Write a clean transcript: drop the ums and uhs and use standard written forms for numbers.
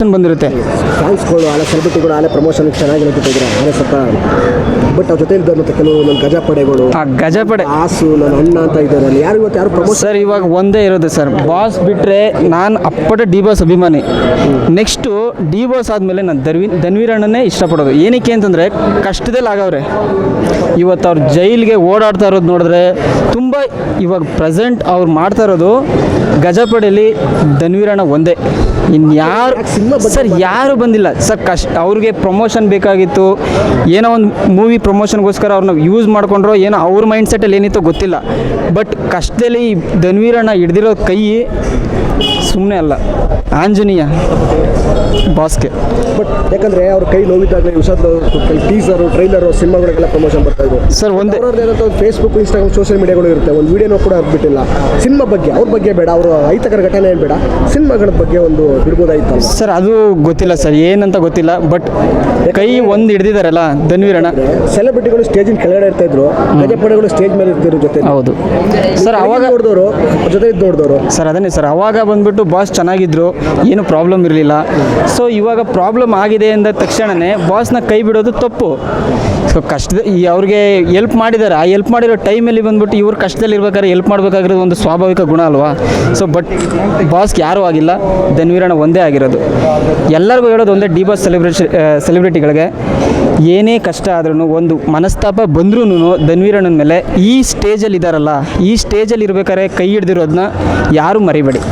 ಬಂದಿರುತ್ತೆ. ಫ್ಯಾನ್ಸ್ಗಳು ಆಲೆ ಸೆಲೆಬ್ರಿಟಿಗಳು ಆಲೆ ಪ್ರಮೋಷನ್ ಚೆನ್ನಾಗಿ ನಡೀತಿದ್ರೆ ಆಲೆ ಸ್ವಲ್ಪ ಬಟ್ ಅವ್ರ ಜೊತೆ ಇದ್ದವ್ರು ಕೆಲವು ನನ್ನ ಗಜಪಡೆಗಳು ಆ ಗಜಪಡೆ ಆಸು ನನ್ನ ಅಣ್ಣ ಅಂತ ಇದ್ದಾರೆ ಯಾರು ಇವತ್ತು ಯಾರು ಪ್ರಮೋಷನ್ ಸರ್ ಇವಾಗ ಒಂದೇ ಇರೋದು ಸರ್, ಬಾಸ್ ಬಿಟ್ಟರೆ ನಾನು ಅಪ್ಪಟ ಡಿ ಬಾಸ್ ಅಭಿಮಾನಿ. ನೆಕ್ಸ್ಟು ಡಿ ಬಾಸ್ ಆದಮೇಲೆ ನಾನು ಧನ್ವೀರ್ ಅಣ್ಣನೇ ಇಷ್ಟಪಡೋದು. ಏನಕ್ಕೆ ಅಂತಂದರೆ ಕಷ್ಟದಲ್ಲಿ ಆಗವ್ರೆ. ಇವತ್ತು ಅವ್ರು ಜೈಲಿಗೆ ಓಡಾಡ್ತಾ ಇರೋದು ನೋಡಿದ್ರೆ ತುಂಬ ಇವಾಗ ಪ್ರೆಸೆಂಟ್ ಅವ್ರು ಮಾಡ್ತಾ ಇರೋದು ಗಜಪಡೆಯಲ್ಲಿ ಧನ್ವೀರ್ ಅಣ್ಣ ಒಂದೇ. ಇನ್ಯಾರು ಸರ್ ಯಾರು ಬಂದಿಲ್ಲ ಸರ್. ಅವ್ರಿಗೆ ಪ್ರಮೋಷನ್ ಬೇಕಾಗಿತ್ತು, ಏನೋ ಒಂದು ಮೂವಿ ಪ್ರಮೋಷನ್ಗೋಸ್ಕರ ಅವ್ರನ್ನ ಯೂಸ್ ಮಾಡ್ಕೊಂಡ್ರೋ ಏನೋ ಅವ್ರ ಮೈಂಡ್ ಸೆಟ್ಟಲ್ಲಿ ಏನಿತ್ತೋ ಗೊತ್ತಿಲ್ಲ. ಬಟ್ ಕಷ್ಟದಲ್ಲಿ ಧನ್ವೀರ್ ಅಣ್ಣ ಹಿಡ್ದಿರೋ ಕೈ ಸುಮ್ಮನೆ ಅಲ್ಲ, ಆಂಜನೇಯ ಬಾಸ್ಗೆ. ಬಟ್ ಯಾಕಂದ್ರೆ ಅವ್ರ ಕೈ ನೋವಿದ್ದಾಗಲೇ ವಿಷಾದ ಟೀಸರು ಟ್ರೈಲರು ಸಿನಿಮಾಗಳಿಗೆಲ್ಲ ಪ್ರಮೋಷನ್ ಬರ್ತಾ ಇದ್ರು ಸರ್. ಒಂದೇ ಫೇಸ್ಬುಕ್ ಇನ್ಸ್ಟಾಗ್ರಾಮ್ ಸೋಷಿಯಲ್ ಮೀಡಿಯಾಗಳು ಇರುತ್ತೆ, ಒಂದು ವಿಡಿಯೋನೂ ಕೂಡ ಬಿಟ್ಟಿಲ್ಲ. ಸಿನಿಮಾ ಬಗ್ಗೆ ಅವ್ರ ಬಗ್ಗೆ ಬೇಡ, ಅವರು ಅಹಿತಕರ ಘಟನೆ ಏನು ಬೇಡ, ಸಿನಿಮಾಗಳ ಬಗ್ಗೆ ಒಂದು ಬಿಡ್ಬೋದಾಯ್ತು ಸರ್. ಅದು ಗೊತ್ತಿಲ್ಲ ಸರ್, ಏನಂತ ಗೊತ್ತಿಲ್ಲ. ಬಟ್ ಕೈ ಒಂದು ಹಿಡ್ದಿದ್ದಾರಲ್ಲ ಧನ್ವೀರ್ ಅಣ್ಣ. ಸೆಲೆಬ್ರಿಟಿಗಳು ಸ್ಟೇಜಿನ ಕೆಳಗಡೆ ಇರ್ತಾ ಇದ್ರು, ಗಜಪಡೆಗಳು ಸ್ಟೇಜ್ ಮೇಲೆ ಇರ್ತಿದ್ರು ಜೊತೆ. ಹೌದು ಸರ್. ಅವಾಗ ನೋಡಿದವರು ಜೊತೆ ಇದ್ದು ನೋಡಿದವರು ಸರ್ ಅದನ್ನೇ ಸರ್. ಅವಾಗ ಬಂದ್ಬಿಟ್ಟು ಬಾಸ್ ಚೆನ್ನಾಗಿದ್ರು, ಏನು ಪ್ರಾಬ್ಲಮ್ ಇರಲಿಲ್ಲ. ಸೊ ಇವಾಗ ಪ್ರಾಬ್ಲಮ್ ಆಗಿದೆ ಅಂದ ತಕ್ಷಣವೇ ಬಾಸ್ನ ಕೈ ಬಿಡೋದು ತಪ್ಪು. ಸೊ ಕಷ್ಟದ ಅವ್ರಿಗೆ ಎಲ್ಪ್ ಮಾಡಿದ್ದಾರೆ, ಆ ಎಲ್ಪ್ ಮಾಡಿರೋ ಟೈಮಲ್ಲಿ ಬಂದ್ಬಿಟ್ಟು ಇವ್ರು ಕಷ್ಟದಲ್ಲಿ ಇರ್ಬೇಕಾದ್ರೆ ಎಲ್ಪ್ ಮಾಡಬೇಕಾಗಿರೋದು ಒಂದು ಸ್ವಾಭಾವಿಕ ಗುಣ ಅಲ್ವಾ. ಸೊ ಬಟ್ ಬಾಸ್ಗೆ ಯಾರೂ ಆಗಿಲ್ಲ, ಧನ್ವೀರ್ ಅಣ್ಣ ಒಂದೇ ಆಗಿರೋದು. ಎಲ್ಲರಿಗೂ ಹೇಳೋದು ಒಂದೇ, ಡಿ ಬಾಸ್ ಸೆಲೆಬ್ರಿಟಿಗಳಿಗೆ ಏನೇ ಕಷ್ಟ ಆದ್ರೂ ಒಂದು ಮನಸ್ತಾಪ ಬಂದ್ರೂ ಧನ್ವೀರ್ ಅಣ್ಣನ ಮೇಲೆ ಈ ಸ್ಟೇಜಲ್ಲಿ ಇದ್ದಾರಲ್ಲ, ಈ ಸ್ಟೇಜಲ್ಲಿ ಇರ್ಬೇಕಾದ್ರೆ ಕೈ ಹಿಡ್ದಿರೋದನ್ನ ಯಾರೂ ಮರಿಬೇಡಿ.